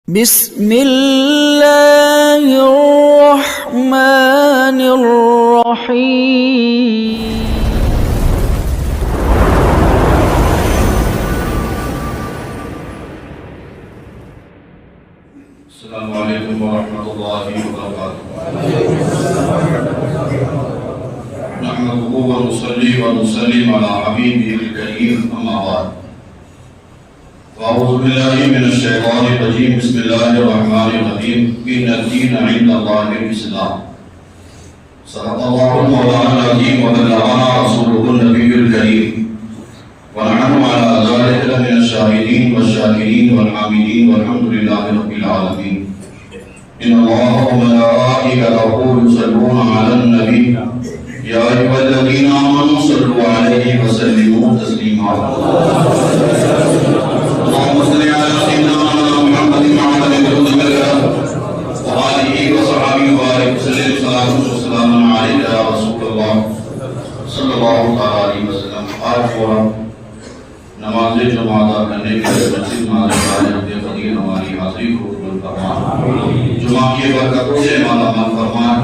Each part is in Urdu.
بسم اللہ الرحمن الرحیم السلام علیکم ورحمۃ اللہ وبرکاتہ نحمده ونصلي ونسلم على حبیبه الکریم اما بعد اعوذ باللہ من الشیطان الرجیم بسم اللہ الرحمن الرحیم ان الدین عند اللہ الاسلام صدق اللہ مولانا العظیم وبلغنا رسوله النبی الکریم ونحن على ذلك من الشاهدين والشاكرين والحامدين والحمد لله رب العالمين إن الله وملائكته يصلون على النبي يا أيها الذين آمنوا صلوا عليه وسلموا تسليما اللهم صل على سيدنا محمد وعلى آله وصحبه وبارك وسلم صلاة وسلاما عليك يا رسول الله صلى الله عليه وسلم آج نماز جمعہ ادا کرنے کے لیے مسجد میں آنے والے قدیر ہماری حاضری کو قبول فرمائے، جمعہ کی برکتوں سے مالا مال فرمائے،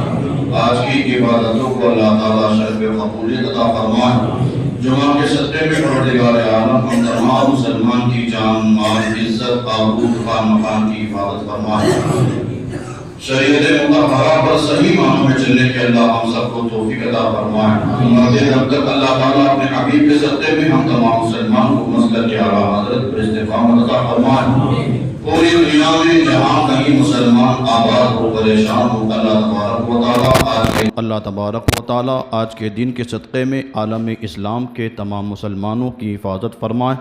آج کی عبادتوں کو اللہ تعالیٰ شرف قبولیت عطا فرمائے، جمعہ کے صدقے میں پروردگار عالم ہم تمام مسلمان کی جان مال عزت آبرو خان مکان کی حفاظت فرمائے، شریعت مطہرہ پر صحیح معنوں میں چلنے کے اللہ ہم سب کو توفیق عطا فرمائے، مرد جب تک اللہ تعالیٰ اپنے حبیب کے صدقے میں ہم تمام مسلمان کو مسلک کے اعلیٰ حضرت پر استقامت عطا فرمائے، پوری دنیا میں جہاں کہیں مسلمان آباد ہو پریشان ہو اللہ تبارک و تعالیٰ آج کے دن کے صدقے میں عالم اسلام کے تمام مسلمانوں کی حفاظت فرمائے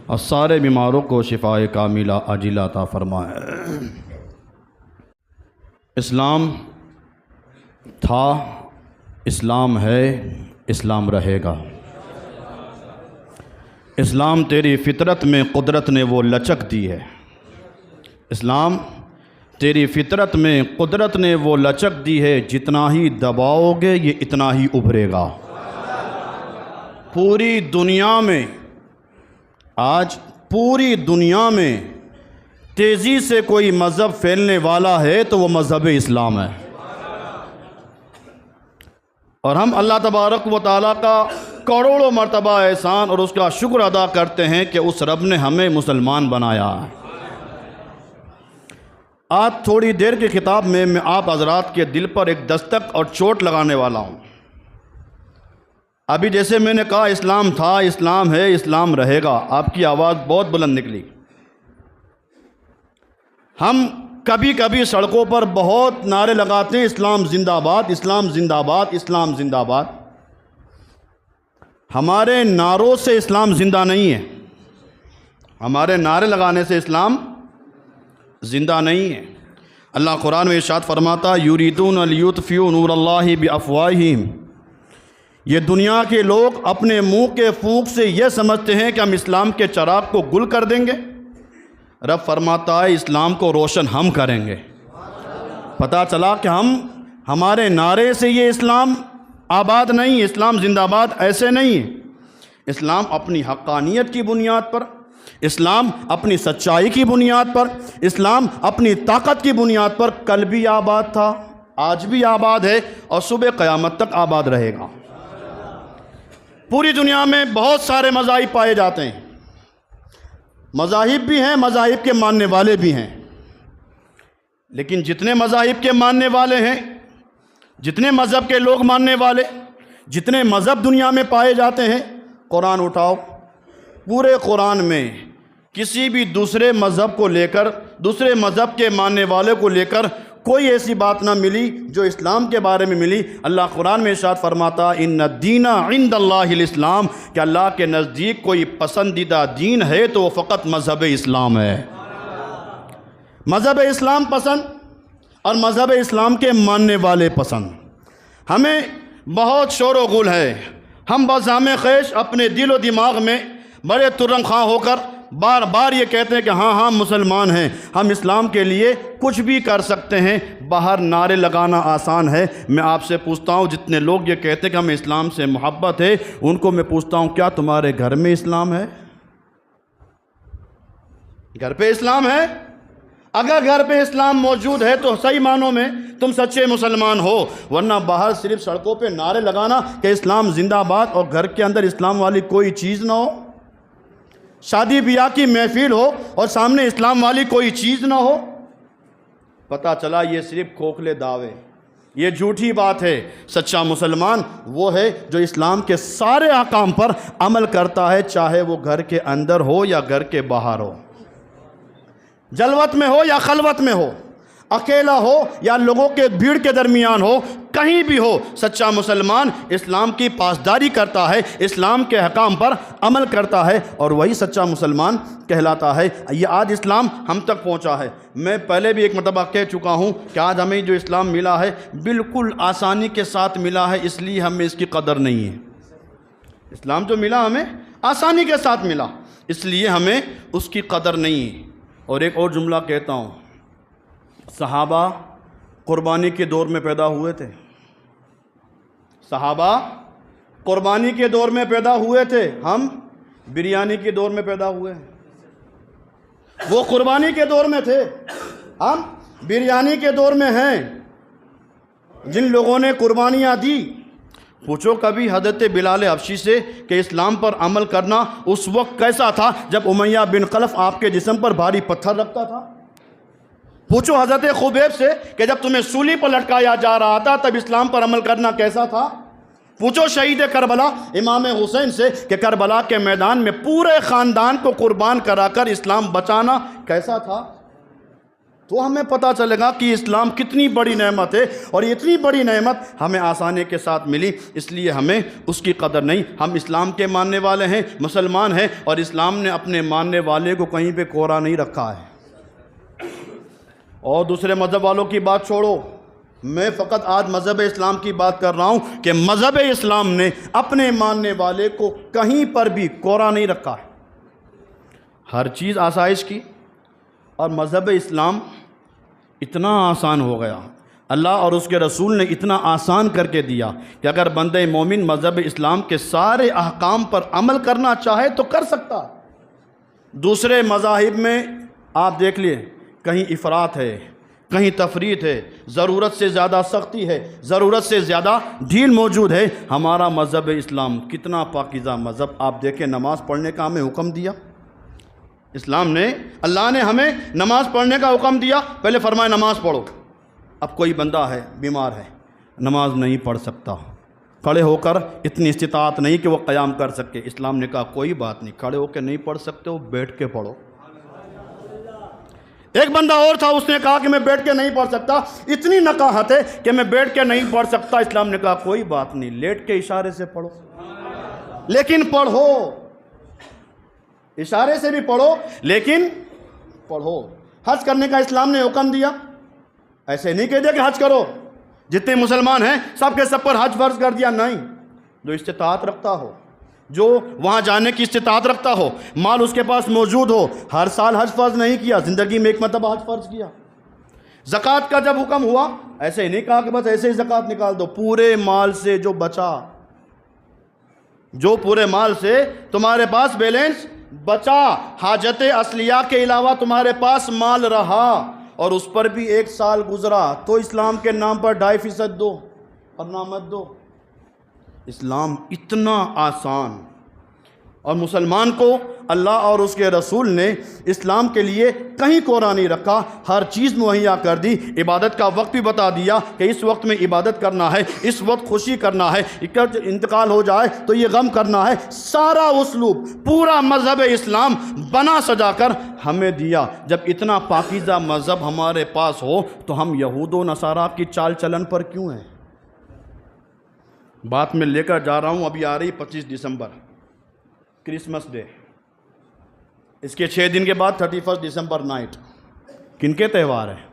اور سارے بیماروں کو شفائے کاملہ عاجلہ عطا فرمائے۔ اسلام تھا، اسلام ہے، اسلام رہے گا۔ اسلام تیری فطرت میں قدرت نے وہ لچک دی ہے، اسلام تیری فطرت میں قدرت نے وہ لچک دی ہے، جتنا ہی دباؤ گے یہ اتنا ہی ابھرے گا۔ پوری دنیا میں آج پوری دنیا میں تیزی سے کوئی مذہب پھیلنے والا ہے تو وہ مذہب اسلام ہے، اور ہم اللہ تبارک و تعالیٰ کا کروڑوں مرتبہ احسان اور اس کا شکر ادا کرتے ہیں کہ اس رب نے ہمیں مسلمان بنایا ہے۔ آج تھوڑی دیر کی خطاب میں آپ حضرات کے دل پر ایک دستک اور چوٹ لگانے والا ہوں۔ ابھی جیسے میں نے کہا اسلام تھا، اسلام ہے، اسلام رہے گا، آپ کی آواز بہت بلند نکلی۔ ہم کبھی کبھی سڑکوں پر بہت نعرے لگاتے ہیں، اسلام زندہ باد، اسلام زندہ باد، اسلام زندہ باد۔ ہمارے نعروں سے اسلام زندہ نہیں ہے، ہمارے نعرے لگانے سے اسلام زندہ نہیں ہے۔ اللہ قرآن میں ارشاد فرماتا یریدون لیطفئوا نور اللہ بافواہہم، یہ دنیا کے لوگ اپنے منہ کے پھونک سے یہ سمجھتے ہیں کہ ہم اسلام کے چراغ کو گل کر دیں گے، رب فرماتا ہے اسلام کو روشن ہم کریں گے۔ پتہ چلا کہ ہمارے نعرے سے یہ اسلام آباد نہیں، اسلام زندہ باد ایسے نہیں ہے۔ اسلام اپنی حقانیت کی بنیاد پر، اسلام اپنی سچائی کی بنیاد پر، اسلام اپنی طاقت کی بنیاد پر کل بھی آباد تھا، آج بھی آباد ہے اور صبح قیامت تک آباد رہے گا۔ پوری دنیا میں بہت سارے مذاہب پائے جاتے ہیں، مذاہب بھی ہیں، مذاہب کے ماننے والے بھی ہیں، لیکن جتنے مذاہب کے ماننے والے ہیں، جتنے مذہب کے لوگ ماننے والے، جتنے مذہب دنیا میں پائے جاتے ہیں، قرآن اٹھاؤ، پورے قرآن میں کسی بھی دوسرے مذہب کو لے کر، دوسرے مذہب کے ماننے والے کو لے کر کوئی ایسی بات نہ ملی جو اسلام کے بارے میں ملی۔ اللہ قرآن میں ارشاد فرماتا ان الدین عند اللہ الاسلام، کہ اللہ کے نزدیک کوئی پسندیدہ دین ہے تو وہ فقط مذہب اسلام ہے۔ مذہب اسلام پسند اور مذہب اسلام کے ماننے والے پسند۔ ہمیں بہت شور و غل ہے، ہم بازام خیش اپنے دل و دماغ میں بڑے ترنگ خواہ ہو کر بار بار یہ کہتے ہیں کہ ہاں مسلمان ہیں، ہم اسلام کے لیے کچھ بھی کر سکتے ہیں۔ باہر نعرے لگانا آسان ہے، میں آپ سے پوچھتا ہوں جتنے لوگ یہ کہتے ہیں کہ ہمیں اسلام سے محبت ہے، ان کو میں پوچھتا ہوں کیا تمہارے گھر میں اسلام ہے؟ گھر پہ اسلام ہے؟ اگر گھر پہ اسلام موجود ہے تو صحیح معنوں میں تم سچے مسلمان ہو، ورنہ باہر صرف سڑکوں پہ نعرے لگانا کہ اسلام زندہ باد اور گھر کے اندر اسلام والی کوئی چیز نہ ہو، شادی بیاہ کی محفل ہو اور سامنے اسلام والی کوئی چیز نہ ہو، پتہ چلا یہ صرف کھوکھلے دعوے، یہ جھوٹی بات ہے۔ سچا مسلمان وہ ہے جو اسلام کے سارے احکام پر عمل کرتا ہے، چاہے وہ گھر کے اندر ہو یا گھر کے باہر ہو، جلوت میں ہو یا خلوت میں ہو، اکیلا ہو یا لوگوں کے بھیڑ کے درمیان ہو، کہیں بھی ہو، سچا مسلمان اسلام کی پاسداری کرتا ہے، اسلام کے احکام پر عمل کرتا ہے، اور وہی سچا مسلمان کہلاتا ہے۔ یہ آج اسلام ہم تک پہنچا ہے۔ میں پہلے بھی ایک مرتبہ کہہ چکا ہوں کہ آج ہمیں جو اسلام ملا ہے بالکل آسانی کے ساتھ ملا ہے، اس لیے ہمیں اس کی قدر نہیں ہے۔ اسلام جو ملا ہمیں آسانی کے ساتھ ملا، اس لیے ہمیں اس کی قدر نہیں ہے۔ اور ایک اور جملہ کہتا ہوں، صحابہ قربانی کے دور میں پیدا ہوئے تھے، صحابہ قربانی کے دور میں پیدا ہوئے تھے، ہم بریانی کے دور میں پیدا ہوئے ہیں۔ وہ قربانی کے دور میں تھے، ہم بریانی کے دور میں ہیں۔ جن لوگوں نے قربانیاں دی، پوچھو کبھی حضرت بلال حبشی سے کہ اسلام پر عمل کرنا اس وقت کیسا تھا جب امیہ بن خلف آپ کے جسم پر بھاری پتھر رکھتا تھا؟ پوچھو حضرت خبیب سے کہ جب تمہیں سولی پر لٹکایا جا رہا تھا تب اسلام پر عمل کرنا کیسا تھا؟ پوچھو شہید کربلا امام حسین سے کہ کربلا کے میدان میں پورے خاندان کو قربان کرا کر اسلام بچانا کیسا تھا؟ تو ہمیں پتہ چلے گا کہ اسلام کتنی بڑی نعمت ہے، اور یہ اتنی بڑی نعمت ہمیں آسانی کے ساتھ ملی، اس لیے ہمیں اس کی قدر نہیں۔ ہم اسلام کے ماننے والے ہیں، مسلمان ہیں، اور اسلام نے اپنے ماننے والے کو کہیں پہ کوڑا نہیں رکھا ہے۔ اور دوسرے مذہب والوں کی بات چھوڑو، میں فقط آج مذہب اسلام کی بات کر رہا ہوں کہ مذہب اسلام نے اپنے ماننے والے کو کہیں پر بھی کوڑا نہیں رکھا ہے، ہر چیز آسائش کی۔ اور مذہب اسلام اتنا آسان ہو گیا، اللہ اور اس کے رسول نے اتنا آسان کر کے دیا کہ اگر بندہ مومن مذہب اسلام کے سارے احکام پر عمل کرنا چاہے تو کر سکتا۔ دوسرے مذاہب میں آپ دیکھ لیے، کہیں افراط ہے، کہیں تفریط ہے، ضرورت سے زیادہ سختی ہے، ضرورت سے زیادہ ڈھیل موجود ہے۔ ہمارا مذہب اسلام کتنا پاکیزہ مذہب، آپ دیکھیں نماز پڑھنے کا ہمیں حکم دیا، اسلام نے، اللہ نے ہمیں نماز پڑھنے کا حکم دیا، پہلے فرمایا نماز پڑھو۔ اب کوئی بندہ ہے بیمار ہے، نماز نہیں پڑھ سکتا، کھڑے ہو کر اتنی استطاعت نہیں کہ وہ قیام کر سکے، اسلام نے کہا کوئی بات نہیں، کھڑے ہو کے نہیں پڑھ سکتے ہو بیٹھ کے پڑھو۔ ایک بندہ اور تھا، اس نے کہا کہ میں بیٹھ کے نہیں پڑھ سکتا، اتنی نقاہت ہے کہ میں بیٹھ کے نہیں پڑھ سکتا، اسلام نے کہا کوئی بات نہیں، لیٹ کے اشارے سے پڑھو، لیکن پڑھو، اشارے سے بھی پڑھو لیکن پڑھو۔ حج کرنے کا اسلام نے حکم دیا، ایسے نہیں کہہ دیا کہ حج کرو، جتنے مسلمان ہیں سب کے سب پر حج فرض کر دیا، نہیں، جو استطاعت رکھتا ہو، جو وہاں جانے کی استطاعت رکھتا ہو، مال اس کے پاس موجود ہو، ہر سال حج فرض نہیں کیا، زندگی میں ایک مرتبہ حج فرض کیا۔ زکوٰۃ کا جب حکم ہوا، ایسے ہی نہیں کہا کہ بس ایسے ہی زکوٰۃ نکال دو، پورے مال سے جو بچا، جو پورے مال سے تمہارے پاس بیلنس بچا، حاجت اصلیہ کے علاوہ تمہارے پاس مال رہا اور اس پر بھی 1 سال گزرا، تو اسلام کے نام پر 2.5% دو اور نہ مت دو۔ اسلام اتنا آسان، اور مسلمان کو اللہ اور اس کے رسول نے اسلام کے لیے کہیں کوڑا نہیں رکھا، ہر چیز مہیا کر دی، عبادت کا وقت بھی بتا دیا کہ اس وقت میں عبادت کرنا ہے، اس وقت خوشی کرنا ہے، انتقال ہو جائے تو یہ غم کرنا ہے، سارا اسلوب پورا مذہب اسلام بنا سجا کر ہمیں دیا۔ جب اتنا پاکیزہ مذہب ہمارے پاس ہو تو ہم یہود و نصارہ کی چال چلن پر کیوں ہیں؟ بات میں لے کر جا رہا ہوں، ابھی آ رہی 25 دسمبر کرسمس ڈے، اس کے 6 دن کے بعد 31 دسمبر نائٹ، کن کے تہوار ہیں؟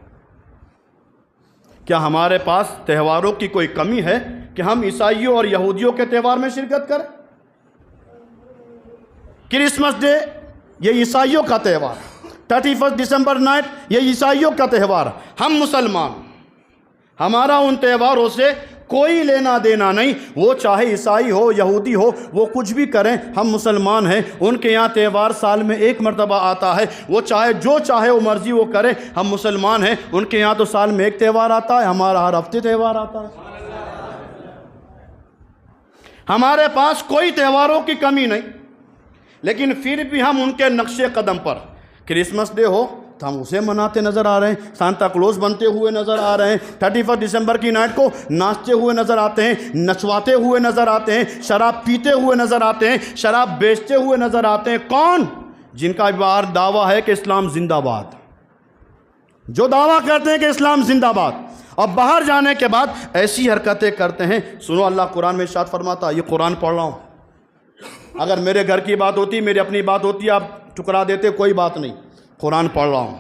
کیا ہمارے پاس تہواروں کی کوئی کمی ہے کہ ہم عیسائیوں اور یہودیوں کے تہوار میں شرکت کریں؟ کرسمس ڈے یہ عیسائیوں کا تہوار، 31 دسمبر نائٹ یہ عیسائیوں کا تہوار، ہم مسلمان، ہمارا ان تہواروں سے کوئی لینا دینا نہیں، وہ چاہے عیسائی ہو یہودی ہو، وہ کچھ بھی کریں، ہم مسلمان ہیں۔ ان کے یہاں تہوار سال میں ایک مرتبہ آتا ہے، وہ چاہے جو چاہے وہ مرضی وہ کریں، ہم مسلمان ہیں۔ ان کے یہاں تو سال میں ایک تہوار آتا ہے، ہمارا ہر ہفتے تہوار آتا ہے۔ ہمارے پاس کوئی تہواروں کی کمی نہیں، لیکن پھر بھی ہم ان کے نقش قدم پر، کرسمس ڈے ہو تو ہم اسے مناتے نظر آ رہے ہیں، سانتا کلوز بنتے ہوئے نظر آ رہے ہیں، 31 دسمبر کی نائٹ کو ناچتے ہوئے نظر آتے ہیں، نچواتے ہوئے نظر آتے ہیں، شراب پیتے ہوئے نظر آتے ہیں، شراب بیچتے ہوئے نظر آتے ہیں۔ کون؟ جن کا باہر دعویٰ ہے کہ اسلام زندہ باد، جو دعویٰ کرتے ہیں کہ اسلام زندہ باد، اور باہر جانے کے بعد ایسی حرکتیں کرتے ہیں۔ سنو، اللہ قرآن میں ارشاد فرماتا، یہ قرآن پڑھ رہا ہوں، اگر میرے گھر کی بات ہوتی، میری اپنی بات ہوتی، آپ ٹکرا دیتے، کوئی بات نہیں، قرآن پڑھ رہا ہوں۔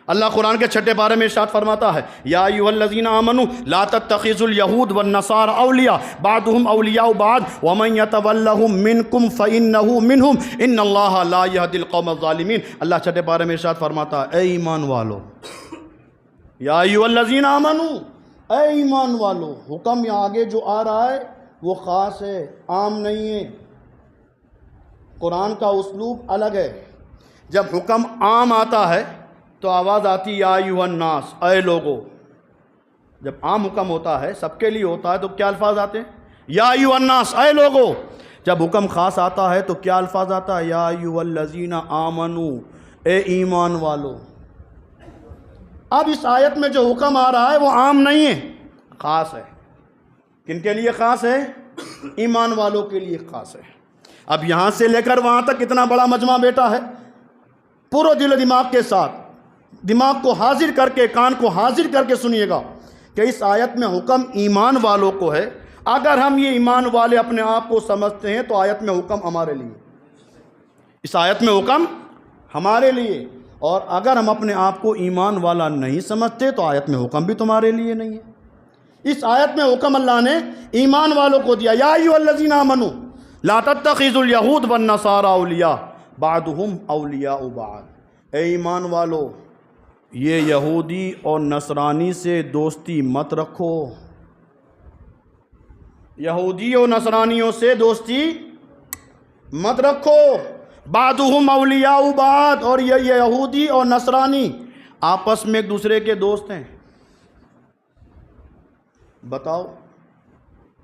اللہ قرآن کے 6 پارے میں ارشاد فرماتا ہے، یا ایھا الذین آمنوا لا تتخذوا الیہود والنصارى اولیاء بعضهم اولیاء بعض ومن یتولہم منکم فانہ منہم ان اللہ لا یہدی القوم الظالمین۔ اللہ 6 پارے میں ارشاد فرماتا ہے، اے ایمان والو، یا ایھا الذین آمنوا، اے ایمان والو، حکم یہاں آگے جو آ رہا ہے وہ خاص ہے، عام نہیں ہے۔ قرآن کا اسلوب الگ ہے۔ جب حکم عام آتا ہے تو آواز آتی یا ایھا الناس، اے لوگو۔ جب عام حکم ہوتا ہے، سب کے لیے ہوتا ہے، تو کیا الفاظ آتے ہیں؟ یا ایھا الناس، اے لوگو۔ جب حکم خاص آتا ہے تو کیا الفاظ آتا ہے؟ یا ایھا الذین آمنوا، اے ایمان والو۔ اب اس آیت میں جو حکم آ رہا ہے وہ عام نہیں ہے، خاص ہے۔ کن کے لیے خاص ہے؟ ایمان والوں کے لیے خاص ہے۔ اب یہاں سے لے کر وہاں تک کتنا بڑا مجمع بیٹھا ہے، پورے دل و دماغ کے ساتھ، دماغ کو حاضر کر کے، کان کو حاضر کر کے سنیے گا کہ اس آیت میں حکم ایمان والوں کو ہے۔ اگر ہم یہ ایمان والے اپنے آپ کو سمجھتے ہیں تو آیت میں حکم ہمارے لیے، اس آیت میں حکم ہمارے لیے، اور اگر ہم اپنے آپ کو ایمان والا نہیں سمجھتے تو آیت میں حکم بھی تمہارے لیے نہیں ہے۔ اس آیت میں حکم اللہ نے ایمان والوں کو دیا، یا ایھا الذین آمنوا لا تتخذوا الیہود والنصارى اولیاء بعضهم اولیاء بعض۔ اے ایمان والو، یہ یہودی اور نصرانی سے دوستی مت رکھو، یہودی اور نصرانیوں سے دوستی مت رکھو۔ بعضهم اولیاء بعض، اور یہ یہودی اور نصرانی آپس میں ایک دوسرے کے دوست ہیں۔ بتاؤ،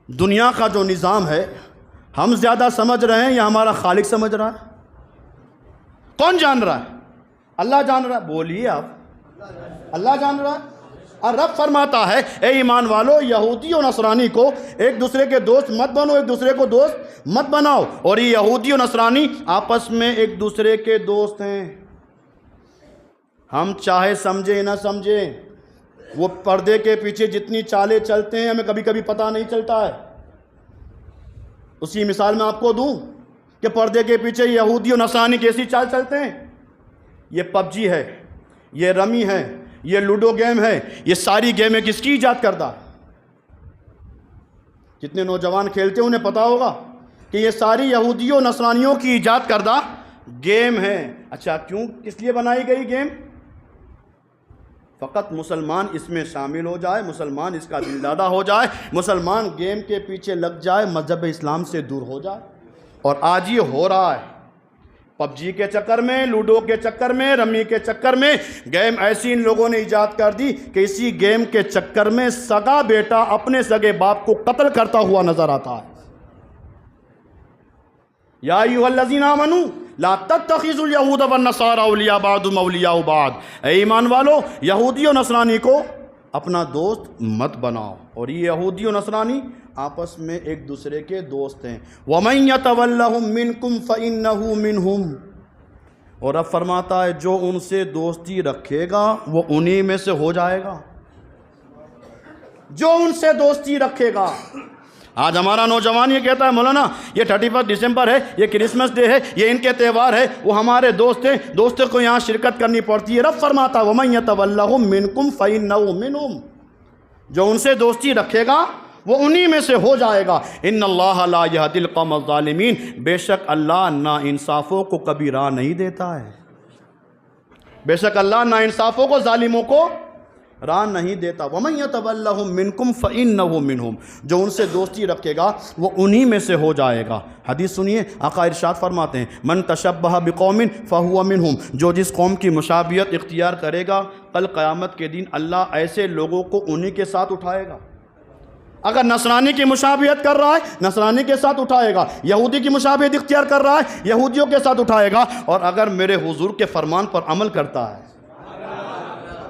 دنیا کا جو نظام ہے، ہم زیادہ سمجھ رہے ہیں یا ہمارا خالق سمجھ رہا ہے؟ کون جان رہا ہے؟ اللہ جان رہا ہے۔ بولیے آپ، اللہ جان رہا ہے۔ اور رب فرماتا ہے، اے ایمان والو، یہودی اور نصرانی کو ایک دوسرے کے دوست مت بنو، ایک دوسرے کو دوست مت بناؤ۔ اور یہ یہودی اور نصرانی آپس میں ایک دوسرے کے دوست ہیں۔ ہم چاہے سمجھیں نہ سمجھیں، وہ پردے کے پیچھے جتنی چالیں چلتے ہیں ہمیں کبھی کبھی پتہ نہیں چلتا ہے۔ اسی مثال میں آپ کو دوں کہ پردے کے پیچھے یہودی اور نصرانی کیسی چال چلتے ہیں۔ یہ پب جی ہے، یہ رمی ہے، یہ لوڈو گیم ہے، یہ ساری گیمیں کس کی ایجاد کردہ؟ جتنے نوجوان کھیلتے ہیں انہیں پتا ہوگا کہ یہ ساری یہودیوں نصرانیوں کی ایجاد کردہ گیم ہے۔ اچھا، کیوں، کس لیے بنائی گئی گیم؟ فقط مسلمان اس میں شامل ہو جائے، مسلمان اس کا دل دادہ ہو جائے، مسلمان گیم کے پیچھے لگ جائے، مذہب اسلام سے دور ہو جائے۔ اور آج یہ ہو رہا ہے۔ پب جی کے چکر میں، لوڈو کے چکر میں، رمی کے چکر میں گیم ایسی ان لوگوں نے ایجاد کر دی کہ اسی گیم کے چکر میں سگا بیٹا اپنے سگے باپ کو قتل کرتا ہوا نظر آتا ہے۔ یا ایھا الذین آمنوا لا تتخذوا الیہود والنصارى اولیاء بعضهم اولیاء بعض۔ اے ایمان والو، یہودی اور نصرانی کو اپنا دوست مت بناؤ، اور یہ یہودی اور نصرانی آپس میں ایک دوسرے کے دوست ہیں۔ وَمَن يَتَوَلَّهُم مِّنكُمْ فَإِنَّهُ مِنْهُمْ، اور اب فرماتا ہے جو ان سے دوستی رکھے گا وہ انہی میں سے ہو جائے گا، جو ان سے دوستی رکھے گا۔ آج ہمارا نوجوان یہ کہتا ہے، مولانا یہ 31 دسمبر ہے، یہ کرسمس ڈے ہے، یہ ان کے تہوار ہے، وہ ہمارے دوست ہیں، دوستوں کو یہاں شرکت کرنی پڑتی ہے۔ رب فرماتا ہے وَمَن يَتَوَلَّهُم مِّنكُمْ فَإِنَّهُ مِنْهُمْ، جو ان سے دوستی رکھے گا وہ انہی میں سے ہو جائے گا۔ ان اللہ لا یہدی القوم الظالمین، بے شک اللہ ناانصافوں کو کبھی راہ نہیں دیتا ہے، بے شک اللہ ناانصافوں کو، ظالموں کو راہ نہیں دیتا۔ وَمَن يَتَوَلَّهُم مِّنكُمْ فَإِنَّهُ مِنْهُمْ، جو ان سے دوستی رکھے گا وہ انہی میں سے ہو جائے گا۔ حدیث سنیے، آقا ارشاد فرماتے ہیں من تشبہ بقوم فهو منهم، جو جس قوم کی مشابہت اختیار کرے گا کل قیامت کے دن اللہ ایسے لوگوں کو انہی کے ساتھ اٹھائے گا۔ اگر نصرانی کی مشابہت کر رہا ہے نصرانی کے ساتھ اٹھائے گا، یہودی کی مشابہت اختیار کر رہا ہے یہودیوں کے ساتھ اٹھائے گا، اور اگر میرے حضور کے فرمان پر عمل کرتا ہے،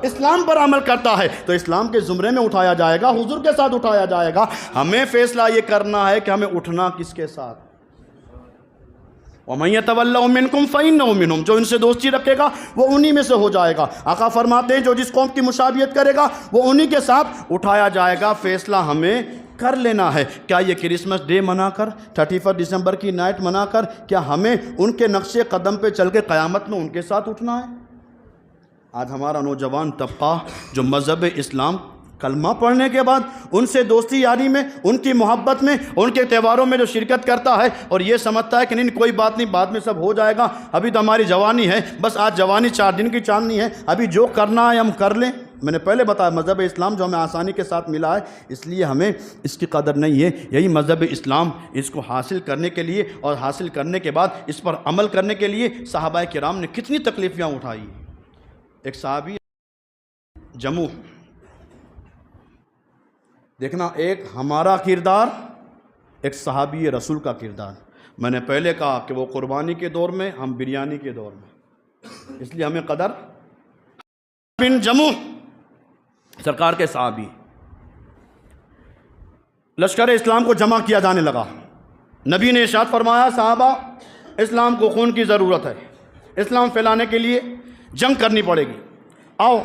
اسلام پر عمل کرتا ہے، تو اسلام کے زمرے میں اٹھایا جائے گا، حضور کے ساتھ اٹھایا جائے گا۔ ہمیں فیصلہ یہ کرنا ہے کہ ہمیں اٹھنا کس کے ساتھ۔ وَمَن يَتَوَلَّهُم مِّنكُمْ فَإِنَّهُ مِنْهُمْ، جو ان سے دوستی رکھے گا وہ انہی میں سے ہو جائے گا۔ آقا فرماتے ہیں جو جس قوم کی مشابہت کرے گا وہ انہی کے ساتھ اٹھایا جائے گا۔ فیصلہ ہمیں کر لینا ہے، کیا یہ کرسمس ڈے منا کر 31 دسمبر کی نائٹ منا کر کیا ہمیں ان کے نقش قدم پہ چل کے قیامت میں ان کے ساتھ اٹھنا ہے؟ آج ہمارا نوجوان طبقہ جو مذہب اسلام کلمہ پڑھنے کے بعد ان سے دوستی یاری میں، ان کی محبت میں، ان کے تہواروں میں جو شرکت کرتا ہے اور یہ سمجھتا ہے کہ نہیں کوئی بات نہیں بعد میں سب ہو جائے گا، ابھی تو ہماری جوانی ہے، بس آج جوانی 4 دن کی چاندنی ہے، ابھی جو کرنا ہے ہم کر لیں۔ میں نے پہلے بتایا مذہب اسلام جو ہمیں آسانی کے ساتھ ملا ہے اس لیے ہمیں اس کی قدر نہیں ہے۔ یہی مذہب اسلام اس کو حاصل کرنے کے لیے اور حاصل کرنے کے بعد اس پر عمل کرنے کے لیے صحابہ کرام نے کتنی تکلیفیاں اٹھائی۔ ایک صحابی جموح، دیکھنا ایک ہمارا کردار، ایک صحابی رسول کا کردار۔ میں نے پہلے کہا کہ وہ قربانی کے دور میں، ہم بریانی کے دور میں، اس لیے ہمیں قدر۔ بن جموح سرکار کے صحابی، لشکر اسلام کو جمع کیا جانے لگا۔ نبی نے ارشاد فرمایا صحابہ اسلام کو خون کی ضرورت ہے، اسلام پھیلانے کے لیے جنگ کرنی پڑے گی، آؤ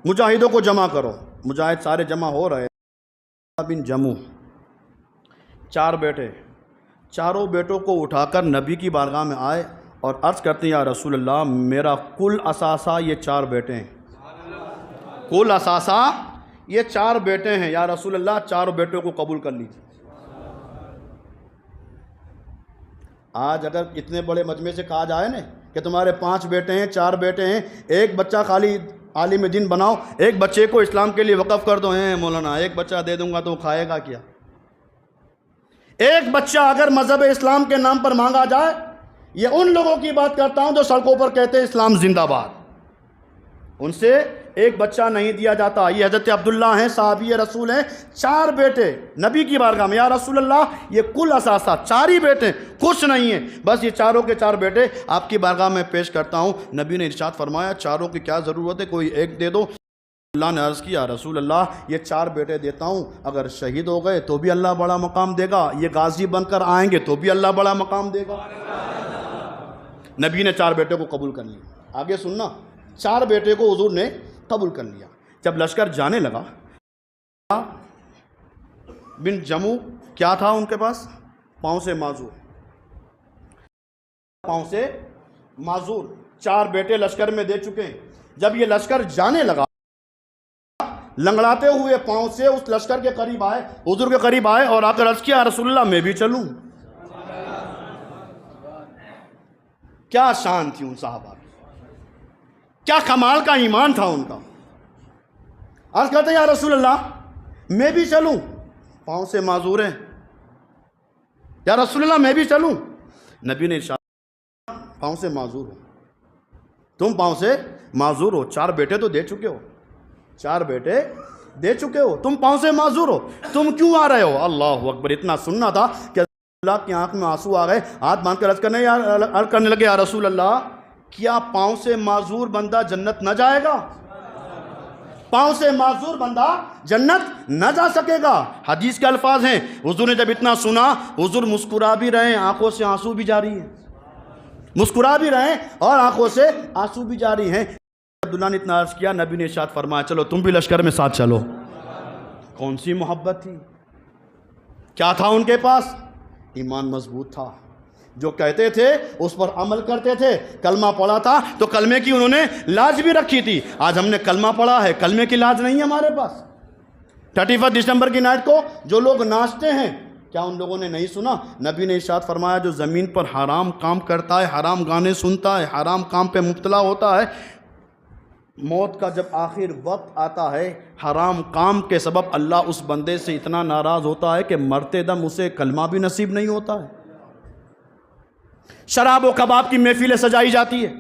مجاہدوں کو جمع کرو۔ مجاہد سارے جمع ہو رہے۔ بن جموح 4 بیٹے، چاروں بیٹوں کو اٹھا کر نبی کی بارگاہ میں آئے اور عرض کرتے ہیں یا رسول اللہ میرا کل اثاثہ یہ 4 بیٹے ہیں، کل اثاثہ یہ 4 بیٹے ہیں، یا رسول اللہ 4 بیٹوں کو قبول کر لیجیے۔ آج اگر اتنے بڑے مجمع سے کہا جائے نا کہ تمہارے 5 بیٹے ہیں 4 بیٹے ہیں، ایک بچہ خالی عالم دین بناؤ، ایک بچے کو اسلام کے لیے وقف کر دو، ہیں مولانا ایک بچہ دے دوں گا تو وہ کھائے گا کیا؟ ایک بچہ اگر مذہب اسلام کے نام پر مانگا جائے، یہ ان لوگوں کی بات کرتا ہوں جو سڑکوں پر کہتے ہیں اسلام زندہ باد، ان سے ایک بچہ نہیں دیا جاتا۔ یہ حضرت عبداللہ ہیں، صحابی رسول ہیں، 4 بیٹے نبی کی بارگاہ میں، یا رسول اللہ یہ کل اثاثہ 4 ہی بیٹے، کچھ نہیں ہیں، بس یہ چاروں کے 4 بیٹے آپ کی بارگاہ میں پیش کرتا ہوں۔ نبی نے ارشاد فرمایا چاروں کی کیا ضرورت ہے، کوئی ایک دے دو۔ اللہ نے عرض کیا رسول اللہ یہ 4 بیٹے دیتا ہوں، اگر شہید ہو گئے تو بھی اللہ بڑا مقام دے گا، یہ غازی بن کر آئیں گے تو بھی اللہ بڑا مقام دے گا۔ نبی نے 4 بیٹے کو قبول کر لیا۔ آگے سننا، 4 بیٹے کو حضور نے قبول کر لیا۔ جب لشکر جانے لگا، بن جموح کیا تھا ان کے پاس؟ پاؤں سے معذور، پاؤں سے معذور 4 بیٹے لشکر میں دے چکے ہیں۔ جب یہ لشکر جانے لگا، لنگڑاتے ہوئے پاؤں سے اس لشکر کے قریب آئے، حضور کے قریب آئے اور آ کر عرض کیا رسول اللہ میں بھی چلوں۔ کیا شان تھی ان صحابہ کی، کیا کمال کا ایمان تھا ان کا۔ عرض کرتے یا رسول اللہ میں بھی چلوں، پاؤں سے معذور ہیں، یا رسول اللہ میں بھی چلوں۔ نبی نے ارشاد پاؤں سے معذور ہو، تم پاؤں سے معذور ہو، 4 بیٹے تو دے چکے ہو، 4 بیٹے دے چکے ہو، تم پاؤں سے معذور ہو، تم کیوں آ رہے ہو؟ اللہ اکبر، اتنا سننا تھا کہ اللہ کی آنکھ میں آنسو آ گئے، ہاتھ باندھ کر عرض کرنے لگے یا رسول اللہ کیا پاؤں سے معذور بندہ جنت نہ جائے گا؟ پاؤں سے معذور بندہ جنت نہ جا سکے گا۔ حدیث کے الفاظ ہیں، حضور نے جب اتنا سنا حضور مسکرا بھی رہے ہیں، آنکھوں سے آنسو بھی جاری ہیں، مسکرا بھی رہے ہیں اور آنکھوں سے آنسو بھی جاری ہیں۔ عبداللہ نے اتنا عرض کیا، نبی نے ارشاد فرمایا چلو تم بھی لشکر میں ساتھ چلو۔ کون سی محبت تھی، کیا تھا ان کے پاس؟ ایمان مضبوط تھا، جو کہتے تھے اس پر عمل کرتے تھے۔ کلمہ پڑھا تھا تو کلمے کی انہوں نے لاج بھی رکھی تھی۔ آج ہم نے کلمہ پڑھا ہے، کلمے کی لاج نہیں ہے ہمارے پاس۔ 31 دسمبر کی نائٹ کو جو لوگ ناچتے ہیں، کیا ان لوگوں نے نہیں سنا؟ نبی نے ارشاد فرمایا جو زمین پر حرام کام کرتا ہے، حرام گانے سنتا ہے، حرام کام پہ مبتلا ہوتا ہے، موت کا جب آخر وقت آتا ہے، حرام کام کے سبب اللہ اس بندے سے اتنا ناراض ہوتا ہے کہ مرتے دم اسے کلمہ بھی نصیب نہیں ہوتا ہے۔ شراب و کباب کی محفلیں سجائی جاتی ہے،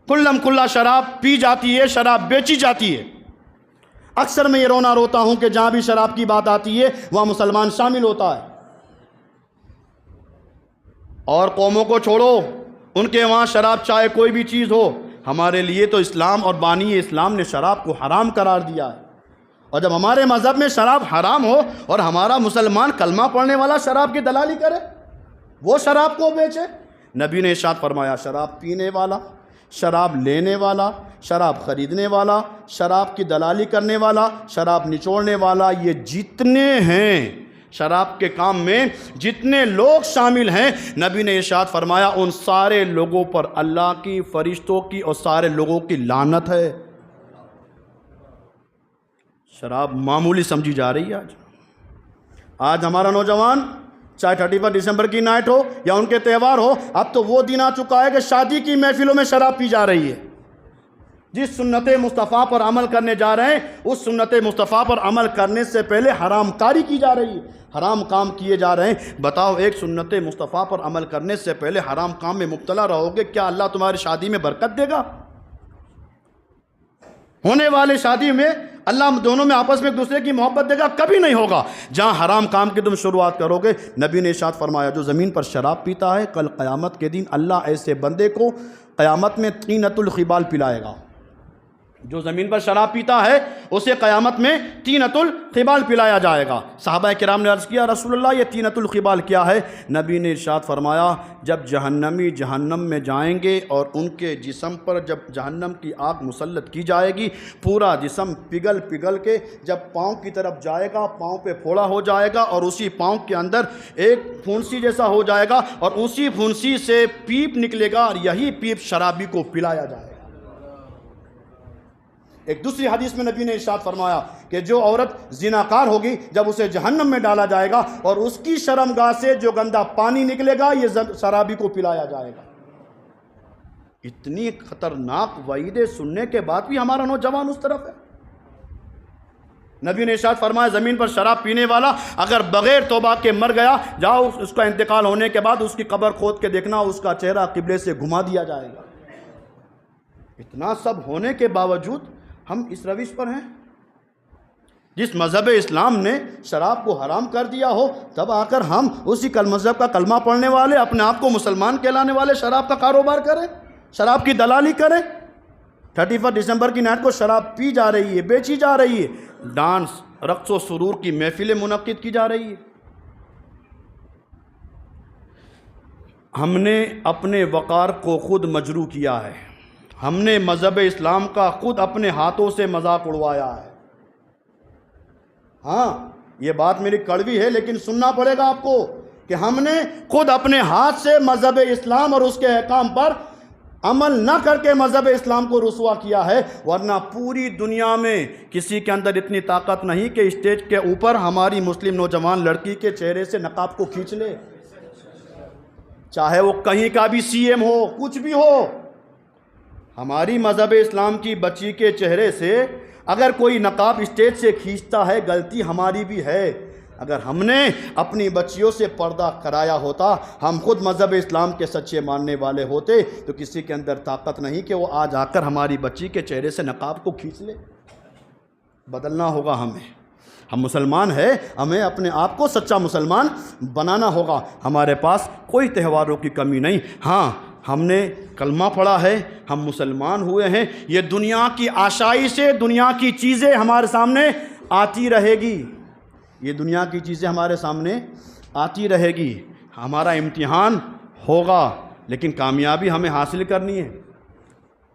کلم کلا شراب پی جاتی ہے، شراب بیچی جاتی ہے۔ اکثر میں یہ رونا روتا ہوں کہ جہاں بھی شراب کی بات آتی ہے وہاں مسلمان شامل ہوتا ہے۔ اور قوموں کو چھوڑو، ان کے وہاں شراب چاہے کوئی بھی چیز ہو، ہمارے لیے تو اسلام اور بانی اسلام نے شراب کو حرام قرار دیا ہے۔ اور جب ہمارے مذہب میں شراب حرام ہو اور ہمارا مسلمان کلمہ پڑھنے والا شراب کی دلالی کرے، وہ شراب کو بیچے، نبی نے ارشاد فرمایا شراب پینے والا، شراب لینے والا، شراب خریدنے والا، شراب کی دلالی کرنے والا، شراب نچوڑنے والا، یہ جتنے ہیں شراب کے کام میں جتنے لوگ شامل ہیں، نبی نے ارشاد فرمایا ان سارے لوگوں پر اللہ کی، فرشتوں کی اور سارے لوگوں کی لعنت ہے۔ شراب معمولی سمجھی جا رہی ہے آج ہمارا نوجوان، چاہے 31 دسمبر کی نائٹ ہو یا ان کے تہوار ہو، اب تو وہ دن آ چکا ہے کہ شادی کی محفلوں میں شراب پی جا رہی ہے۔ جس سنت مصطفیٰ پر عمل کرنے جا رہے ہیں اس سنت مصطفیٰ پر عمل کرنے سے پہلے حرام کاری کی جا رہی ہے، حرام کام کیے جا رہے ہیں۔ بتاؤ، ایک سنت مصطفیٰ پر عمل کرنے سے پہلے حرام کام میں مبتلا رہو گے، کیا اللہ تمہاری شادی میں برکت دے گا؟ ہونے والے شادی میں اللہ دونوں میں آپس میں ایک دوسرے کی محبت دے گا؟ کبھی نہیں ہوگا۔ جہاں حرام کام کی تم شروعات کرو گے، نبی نے ارشاد فرمایا جو زمین پر شراب پیتا ہے کل قیامت کے دن اللہ ایسے بندے کو قیامت میں طینۃ الخبال پلائے گا۔ جو زمین پر شراب پیتا ہے اسے قیامت میں طینۃ الخبال پلایا جائے گا۔ صحابہ کرام نے عرض کیا رسول اللہ یہ طینۃ الخبال کیا ہے؟ نبی نے ارشاد فرمایا جب جہنمی جہنم میں جائیں گے اور ان کے جسم پر جب جہنم کی آگ مسلط کی جائے گی، پورا جسم پگھل پگھل کے جب پاؤں کی طرف جائے گا، پاؤں پہ پھوڑا ہو جائے گا اور اسی پاؤں کے اندر ایک پھونسی جیسا ہو جائے گا اور اسی پھونسی سے پیپ نکلے گا اور یہی پیپ شرابی کو پلایا جائے گا۔ ایک دوسری حدیث میں نبی نے ارشاد فرمایا کہ جو عورت زناکار ہوگی جب اسے جہنم میں ڈالا جائے گا اور اس کی شرمگاہ سے جو گندا پانی نکلے گا یہ شرابی کو پلایا جائے گا۔ اتنی خطرناک وعیدیں سننے کے بعد بھی ہمارا نوجوان اس طرف ہے۔ نبی نے ارشاد فرمایا زمین پر شراب پینے والا اگر بغیر توبہ کے مر گیا، جاؤ اس کا انتقال ہونے کے بعد اس کی قبر کھود کے دیکھنا اس کا چہرہ قبلے سے گھما دیا جائے گا۔ اتنا سب ہونے کے باوجود ہم اس روش پر ہیں۔ جس مذہب اسلام نے شراب کو حرام کر دیا ہو تب آ کر ہم اسی مذہب کا کلمہ پڑھنے والے اپنے آپ کو مسلمان کہلانے والے شراب کا کاروبار کریں، شراب کی دلالی کریں۔ 31 دسمبر کی نائٹ کو شراب پی جا رہی ہے، بیچی جا رہی ہے، ڈانس، رقص و سرور کی محفلیں منعقد کی جا رہی ہے۔ ہم نے اپنے وقار کو خود مجروح کیا ہے، ہم نے مذہب اسلام کا خود اپنے ہاتھوں سے مذاق اڑوایا ہے۔ ہاں یہ بات میری کڑوی ہے لیکن سننا پڑے گا آپ کو کہ ہم نے خود اپنے ہاتھ سے مذہب اسلام اور اس کے احکام پر عمل نہ کر کے مذہب اسلام کو رسوا کیا ہے، ورنہ پوری دنیا میں کسی کے اندر اتنی طاقت نہیں کہ اسٹیج کے اوپر ہماری مسلم نوجوان لڑکی کے چہرے سے نقاب کو کھینچ لے، چاہے وہ کہیں کا بھی سی ایم ہو، کچھ بھی ہو۔ ہماری مذہب اسلام کی بچی کے چہرے سے اگر کوئی نقاب اسٹیج سے کھینچتا ہے غلطی ہماری بھی ہے۔ اگر ہم نے اپنی بچیوں سے پردہ کرایا ہوتا، ہم خود مذہب اسلام کے سچے ماننے والے ہوتے تو کسی کے اندر طاقت نہیں کہ وہ آج آ کر ہماری بچی کے چہرے سے نقاب کو کھینچ لے۔ بدلنا ہوگا ہمیں، ہم مسلمان ہیں، ہمیں اپنے آپ کو سچا مسلمان بنانا ہوگا۔ ہمارے پاس کوئی تہواروں کی کمی نہیں، ہاں ہم نے کلمہ پڑھا ہے، ہم مسلمان ہوئے ہیں۔ یہ دنیا کی آشائش سے دنیا کی چیزیں ہمارے سامنے آتی رہے گی، یہ دنیا کی چیزیں ہمارے سامنے آتی رہے گی، ہمارا امتحان ہوگا، لیکن کامیابی ہمیں حاصل کرنی ہے۔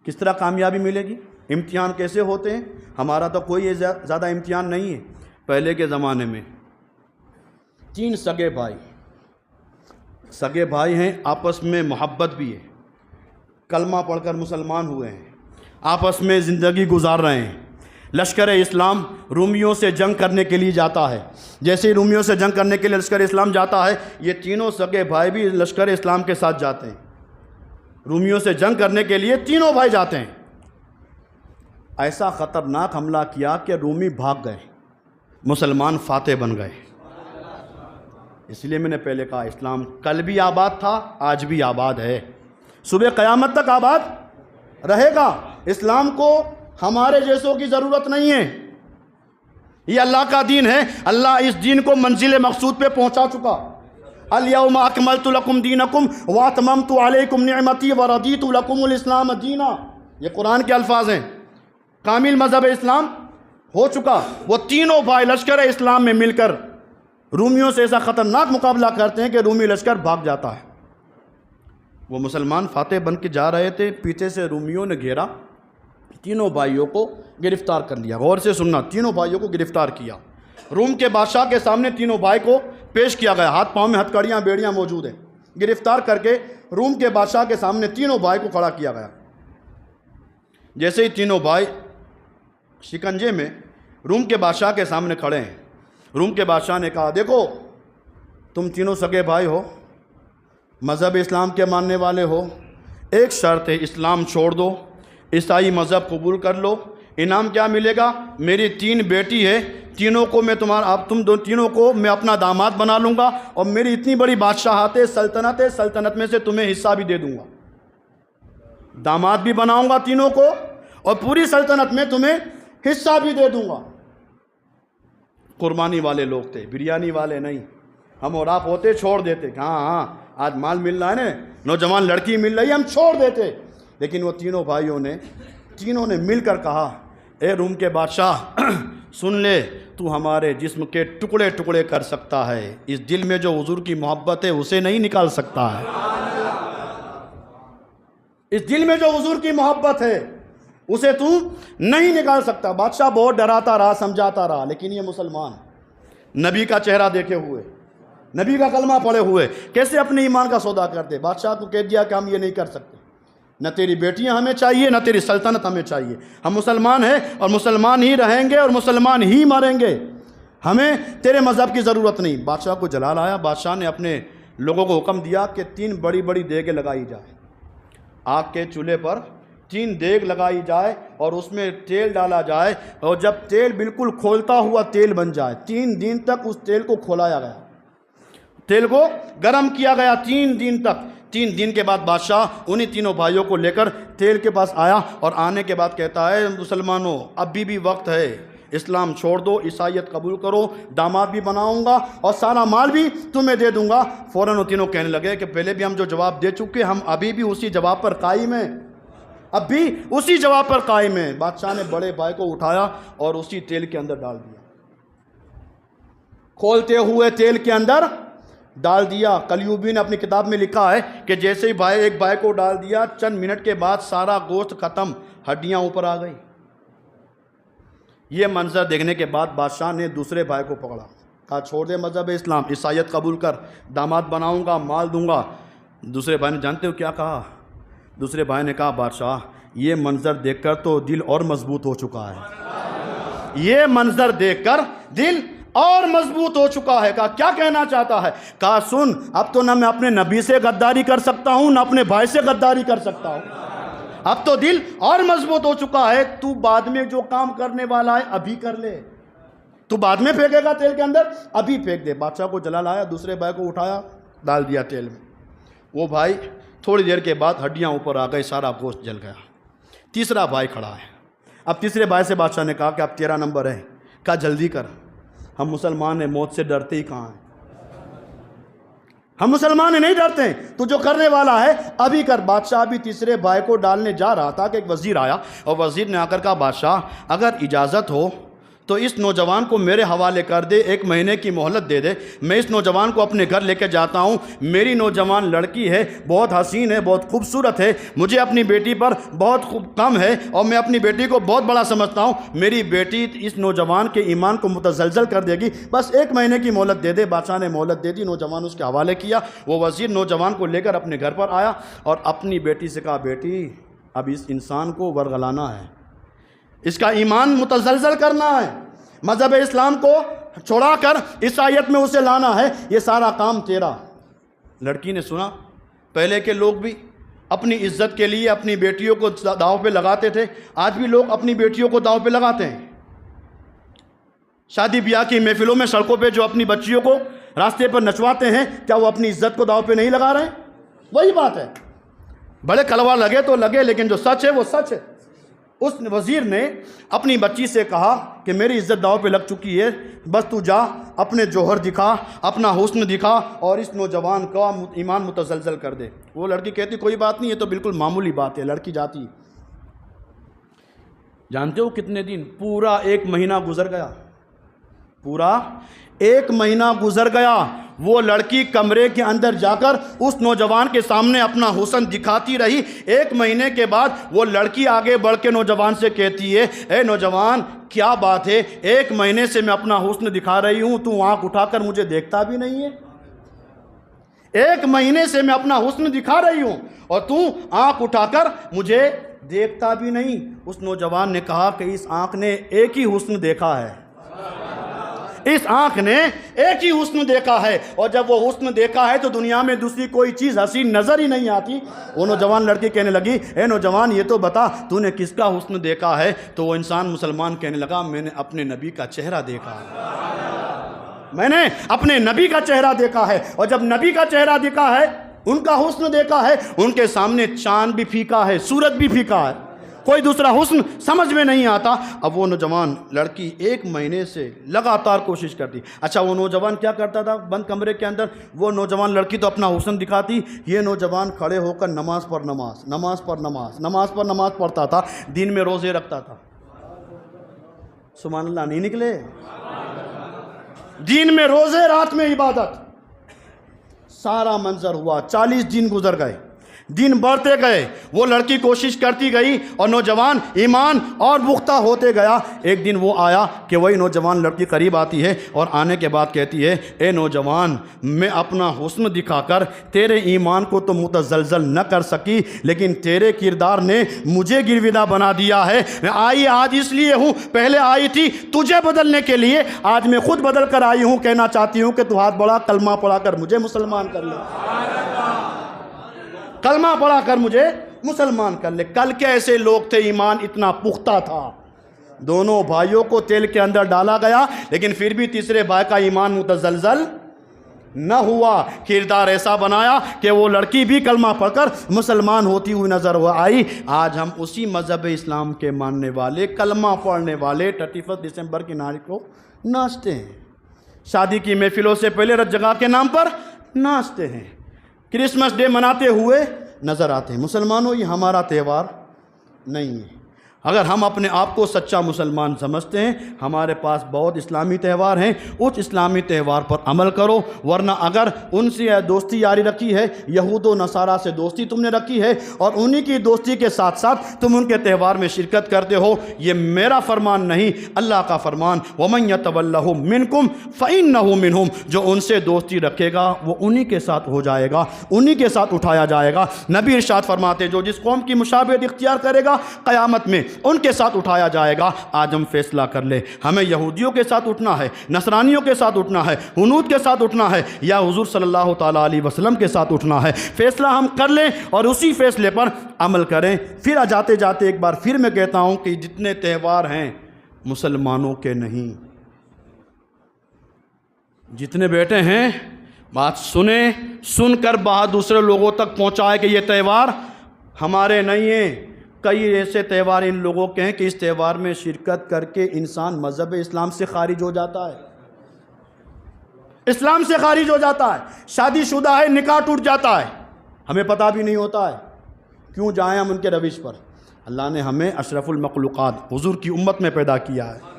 کس طرح کامیابی ملے گی؟ امتحان کیسے ہوتے ہیں؟ ہمارا تو کوئی زیادہ امتحان نہیں ہے۔ پہلے کے زمانے میں 3 سگے بھائی ہیں، آپس میں محبت بھی ہے، کلمہ پڑھ کر مسلمان ہوئے ہیں، آپس میں زندگی گزار رہے ہیں۔ لشکر اسلام رومیوں سے جنگ کرنے کے لیے جاتا ہے، جیسے رومیوں سے جنگ کرنے کے لیے لشکر اسلام جاتا ہے، یہ تینوں سگے بھائی بھی لشکر اسلام کے ساتھ جاتے ہیں۔ رومیوں سے جنگ کرنے کے لیے تینوں بھائی جاتے ہیں، ایسا خطرناک حملہ کیا کہ رومی بھاگ گئے، مسلمان فاتح بن گئے۔ اس لیے میں نے پہلے کہا اسلام کل بھی آباد تھا، آج بھی آباد ہے، صبح قیامت تک آباد رہے گا۔ اسلام کو ہمارے جیسوں کی ضرورت نہیں ہے، یہ اللہ کا دین ہے۔ اللہ اس دین کو منزل مقصود پہ پہنچا چکا۔ الیوم اکملت لکم دینکم واتممت علیکم نعمتی ورضیت لکم الاسلام دینا، یہ قرآن کے الفاظ ہیں۔ کامل مذہب اسلام ہو چکا۔ وہ تینوں بھائی لشکر اسلام میں مل کر رومیوں سے ایسا خطرناک مقابلہ کرتے ہیں کہ رومی لشکر بھاگ جاتا ہے۔ وہ مسلمان فاتح بن کے جا رہے تھے، پیچھے سے رومیوں نے گھیرا، تینوں بھائیوں کو گرفتار کر لیا۔ غور سے سننا، تینوں بھائیوں کو گرفتار کیا۔ روم کے بادشاہ کے سامنے تینوں بھائی کو پیش کیا گیا، ہاتھ پاؤں میں ہتھکڑیاں بیڑیاں موجود ہیں۔ گرفتار کر کے روم کے بادشاہ کے سامنے تینوں بھائی کو کھڑا کیا گیا۔ جیسے ہی تینوں بھائی شکنجے میں روم کے بادشاہ کے سامنے کھڑے ہیں، روم کے بادشاہ نے کہا دیکھو تم تینوں سگے بھائی ہو، مذہب اسلام کے ماننے والے ہو، ایک شرط ہے اسلام چھوڑ دو، عیسائی مذہب قبول کر لو، انعام کیا ملے گا؟ میری 3 بیٹی ہے، تینوں کو میں تینوں کو میں اپنا داماد بنا لوں گا، اور میری اتنی بڑی بادشاہت سلطنت میں سے تمہیں حصہ بھی دے دوں گا، داماد بھی بناؤں گا تینوں کو، اور پوری سلطنت میں تمہیں حصہ بھی دے دوں گا۔ قربانی والے لوگ تھے، بریانی والے نہیں۔ ہم اور آپ ہوتے چھوڑ دیتے کہ ہاں آج مال مل رہا ہے نا، نوجوان لڑکی مل رہی ہے، ہم چھوڑ دیتے۔ لیکن وہ تینوں بھائیوں نے مل کر کہا اے روم کے بادشاہ سن لے، تو ہمارے جسم کے ٹکڑے ٹکڑے کر سکتا ہے، اس دل میں جو حضور کی محبت ہے اسے نہیں نکال سکتا ہے، اس دل میں جو حضور کی محبت ہے اسے تو نہیں نکال سکتا۔ بادشاہ بہت ڈراتا رہا، سمجھاتا رہا، لیکن یہ مسلمان نبی کا چہرہ دیکھے ہوئے، نبی کا کلمہ پڑھے ہوئے کیسے اپنے ایمان کا سودا کرتے؟ بادشاہ کو کہہ دیا کہ ہم یہ نہیں کر سکتے، نہ تیری بیٹیاں ہمیں چاہیے، نہ تیری سلطنت ہمیں چاہیے، ہم مسلمان ہیں اور مسلمان ہی رہیں گے اور مسلمان ہی مریں گے، ہمیں تیرے مذہب کی ضرورت نہیں۔ بادشاہ کو جلال آیا، بادشاہ نے اپنے لوگوں کو حکم دیا کہ 3 بڑی بڑی دیگیں لگائی جائے، آگ کے چولہے پر 3 دیگ لگائی جائے اور اس میں تیل ڈالا جائے، اور جب تیل بالکل کھولتا ہوا تیل بن جائے، 3 دن تک اس تیل کو کھولایا گیا، تیل کو گرم کیا گیا 3 دن تک۔ 3 دن کے بعد بادشاہ انہی تینوں بھائیوں کو لے کر تیل کے پاس آیا، اور آنے کے بعد کہتا ہے مسلمانوں ابھی بھی وقت ہے، اسلام چھوڑ دو، عیسائیت قبول کرو، داماد بھی بناؤں گا اور سارا مال بھی تمہیں دے دوں گا۔ فوراً وہ تینوں کہنے لگے کہ پہلے بھی ہم جو جواب دے چکے، ہم ابھی بھی اسی جواب پر قائم ہیں، اب بھی اسی جواب پر قائم ہیں۔ بادشاہ نے بڑے بھائی کو اٹھایا اور اسی تیل کے اندر ڈال دیا، کھولتے ہوئے تیل کے اندر ڈال دیا۔ کلیوبی نے اپنی کتاب میں لکھا ہے کہ جیسے ہی ایک بھائی کو ڈال دیا، چند منٹ کے بعد سارا گوشت ختم، ہڈیاں اوپر آ گئی۔ یہ منظر دیکھنے کے بعد بادشاہ نے دوسرے بھائی کو پکڑا، کہا چھوڑ دے مذہب اسلام، عیسائیت قبول کر، داماد بناؤں گا، مال دوں گا۔ دوسرے بھائی نے جانتے ہو کیا کہا؟ دوسرے بھائی نے کہا بادشاہ یہ منظر دیکھ کر تو دل اور مضبوط ہو چکا ہے، یہ منظر دیکھ کر دل اور مضبوط ہو چکا ہے۔ کہا کیا کہنا چاہتا ہے؟ کہا سن، اب تو نہ میں اپنے نبی سے غداری کر سکتا ہوں، نہ اپنے بھائی سے غداری کر سکتا ہوں، اب تو دل اور مضبوط ہو چکا ہے۔ تو بعد میں جو کام کرنے والا ہے ابھی کر لے، تو بعد میں پھینکے گا تیل کے اندر، ابھی پھینک دے۔ بادشاہ کو جلال آیا، دوسرے بھائی کو اٹھایا، ڈال دیا تیل میں۔ وہ بھائی تھوڑی دیر کے بعد ہڈیاں اوپر آ گئی، سارا گوشت جل گیا۔ تیسرا بھائی کھڑا ہے، اب تیسرے بھائی سے بادشاہ نے کہا کہ اب 13 نمبر ہے، کہا جلدی کر، ہم مسلمان ہیں، موت سے ڈرتے ہی کہاں ہیں، ہم مسلمان ہیں نہیں ڈرتے ہیں، تو جو کرنے والا ہے ابھی کر۔ بادشاہ ابھی تیسرے بھائی کو ڈالنے جا رہا تھا کہ ایک وزیر آیا، اور وزیر نے آ کر کہا بادشاہ اگر اجازت ہو تو اس نوجوان کو میرے حوالے کر دے، 1 مہینے کی مہلت دے دے، میں اس نوجوان کو اپنے گھر لے کے جاتا ہوں، میری نوجوان لڑکی ہے، بہت حسین ہے، بہت خوبصورت ہے، مجھے اپنی بیٹی پر بہت کم ہے اور میں اپنی بیٹی کو بہت بڑا سمجھتا ہوں، میری بیٹی اس نوجوان کے ایمان کو متزلزل کر دے گی، بس 1 مہینے کی مہلت دے دے۔ بادشاہ نے مہلت دے دی، نوجوان اس کے حوالے کیا۔ وہ وزیر نوجوان کو لے کر اپنے گھر پر آیا اور اپنی بیٹی سے کہا بیٹی اب اس انسان کو ورغلانا ہے، اس کا ایمان متزلزل کرنا ہے، مذہب اسلام کو چھوڑا کر عیسائیت میں اسے لانا ہے، یہ سارا کام تیرا۔ لڑکی نے سنا، پہلے کے لوگ بھی اپنی عزت کے لیے اپنی بیٹیوں کو داؤ پہ لگاتے تھے، آج بھی لوگ اپنی بیٹیوں کو داؤ پہ لگاتے ہیں۔ شادی بیاہ کی محفلوں میں سڑکوں پہ جو اپنی بچیوں کو راستے پر نچواتے ہیں، کیا وہ اپنی عزت کو داؤ پہ نہیں لگا رہے ہیں؟ وہی بات ہے، بڑے کڑوا لگے تو لگے، لیکن جو سچ ہے وہ سچ ہے۔ اس وزیر نے اپنی بچی سے کہا کہ میری عزت داؤ پہ لگ چکی ہے، بس تو جا اپنے جوہر دکھا، اپنا حسن دکھا اور اس نوجوان کا ایمان متزلزل کر دے۔ وہ لڑکی کہتی کوئی بات نہیں، یہ تو بالکل معمولی بات ہے۔ لڑکی جاتی، جانتے ہو کتنے دن؟ پورا 1 مہینہ گزر گیا، پورا 1 مہینہ گزر گیا۔ وہ لڑکی کمرے کے اندر جا کر اس نوجوان کے سامنے اپنا حسن دکھاتی رہی۔ 1 مہینے کے بعد وہ لڑکی آگے بڑھ کے نوجوان سے کہتی ہے، اے نوجوان کیا بات ہے، 1 مہینے سے میں اپنا حسن دکھا رہی ہوں، تو آنکھ اٹھا کر مجھے دیکھتا بھی نہیں ہے؟ 1 مہینے سے میں اپنا حسن دکھا رہی ہوں اور تو آنکھ اٹھا کر مجھے دیکھتا بھی نہیں۔ اس نوجوان نے کہا کہ اس آنکھ نے ایک ہی حسن دیکھا ہے، اس آنکھ نے ایک ہی حسن دیکھا ہے، اور جب وہ حسن دیکھا ہے تو دنیا میں دوسری کوئی چیز حسین نظر ہی نہیں آتی۔ وہ نوجوان لڑکی کہنے لگی، اے نوجوان یہ تو بتا تو نے کس کا حسن دیکھا ہے؟ تو وہ انسان مسلمان کہنے لگا، میں نے اپنے نبی کا چہرہ دیکھا ہے، میں نے اپنے نبی کا چہرہ دیکھا ہے، اور جب نبی کا چہرہ دیکھا ہے، ان کا حسن دیکھا ہے، ان کے سامنے چاند بھی پھیکا ہے، سورج بھی پھیکا ہے، کوئی دوسرا حسن سمجھ میں نہیں آتا۔ اب وہ نوجوان لڑکی 1 مہینے سے لگاتار کوشش کرتی۔ اچھا وہ نوجوان کیا کرتا تھا بند کمرے کے اندر؟ وہ نوجوان لڑکی تو اپنا حسن دکھاتی، یہ نوجوان کھڑے ہو کر نماز پر نماز پڑھتا تھا، دن میں روزے رکھتا تھا۔ سبحان اللہ نہیں نکلے؟ دن میں روزے، رات میں عبادت، سارا منظر ہوا۔ 40 دن گزر گئے، دن بڑھتے گئے، وہ لڑکی کوشش کرتی گئی اور نوجوان ایمان اور پختہ ہوتے گیا۔ ایک دن وہ آیا کہ وہی نوجوان لڑکی قریب آتی ہے اور آنے کے بعد کہتی ہے، اے نوجوان میں اپنا حسن دکھا کر تیرے ایمان کو تو متزلزل نہ کر سکی، لیکن تیرے کردار نے مجھے گرویدہ بنا دیا ہے۔ میں آئی آج اس لیے ہوں، پہلے آئی تھی تجھے بدلنے کے لیے، آج میں خود بدل کر آئی ہوں، کہنا چاہتی ہوں کہ تو ہاتھ بڑھا، کلمہ پڑھا کر مجھے مسلمان کر لے، کلمہ پڑھا کر مجھے مسلمان کر لے۔ کل کے ایسے لوگ تھے، ایمان اتنا پختہ تھا، دونوں بھائیوں کو تیل کے اندر ڈالا گیا، لیکن پھر بھی تیسرے بھائی کا ایمان متزلزل نہ ہوا۔ کردار ایسا بنایا کہ وہ لڑکی بھی کلمہ پڑھ کر مسلمان ہوتی ہوئی نظر آئی۔ آج ہم اسی مذہب اسلام کے ماننے والے، کلمہ پڑھنے والے 31 دسمبر کی ناچ کو ناچتے ہیں، شادی کی محفلوں سے پہلے رت جگہ کے نام پر ناچتے ہیں، کرسمس ڈے مناتے ہوئے نظر آتے ہیں۔ مسلمانوں یہ ہمارا تہوار نہیں ہے۔ اگر ہم اپنے آپ کو سچا مسلمان سمجھتے ہیں، ہمارے پاس بہت اسلامی تہوار ہیں، اس اسلامی تہوار پر عمل کرو، ورنہ اگر ان سے دوستی یاری رکھی ہے، یہود و نصارہ سے دوستی تم نے رکھی ہے، اور انہی کی دوستی کے ساتھ ساتھ تم ان کے تہوار میں شرکت کرتے ہو، یہ میرا فرمان نہیں، اللہ کا فرمان، وَمَن يَتَوَلَّهُم مِّنكُمْ فَإِنَّهُ مِنْهُمْ، جو ان سے دوستی رکھے گا وہ انہی کے ساتھ ہو جائے گا، انہی کے ساتھ اٹھایا جائے گا۔ نبی ارشاد فرماتے جو جس قوم کی مشابہت اختیار کرے گا قیامت میں ان کے ساتھ اٹھایا جائے گا۔ آج ہم فیصلہ کر لیں، ہمیں یہودیوں کے ساتھ اٹھنا ہے، نصرانیوں کے ساتھ اٹھنا ہے، ہنود کے ساتھ اٹھنا ہے، یا حضور صلی اللہ تعالیٰ علیہ وسلم کے ساتھ اٹھنا ہے۔ فیصلہ ہم کر لیں اور اسی فیصلے پر عمل کریں۔ پھر جاتے جاتے ایک بار پھر میں کہتا ہوں کہ جتنے تہوار ہیں مسلمانوں کے نہیں، جتنے بیٹے ہیں بات سنیں، سن کر بات دوسرے لوگوں تک پہنچائے کہ یہ تہوار ہمارے نہیں ہیں۔ کئی ایسے تہوار ان لوگوں کے ہیں کہ اس تہوار میں شرکت کر کے انسان مذہب اسلام سے خارج ہو جاتا ہے، اسلام سے خارج ہو جاتا ہے، شادی شدہ ہے نکاح ٹوٹ جاتا ہے، ہمیں پتہ بھی نہیں ہوتا ہے۔ کیوں جائیں ہم ان کے روش پر؟ اللہ نے ہمیں اشرف المخلوقات حضور کی امت میں پیدا کیا ہے،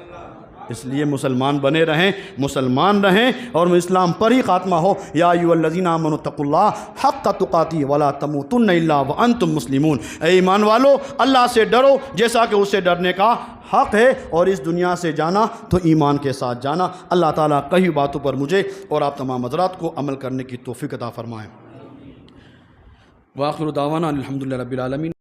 اس لیے مسلمان بنے رہیں، مسلمان رہیں اور اسلام پر ہی خاتمہ ہو۔ یا ایھا الذین آمنوا اتقوا اللہ حق تقاتہ ولا تموتن الا وانتم مسلمون، اے ایمان والو اللہ سے ڈرو جیسا کہ اس سے ڈرنے کا حق ہے، اور اس دنیا سے جانا تو ایمان کے ساتھ جانا۔ اللہ تعالیٰ کئی باتوں پر مجھے اور آپ تمام حضرات کو عمل کرنے کی توفیق عطا فرمائیں۔ وآخر دعوانا الحمدللہ رب العالمین۔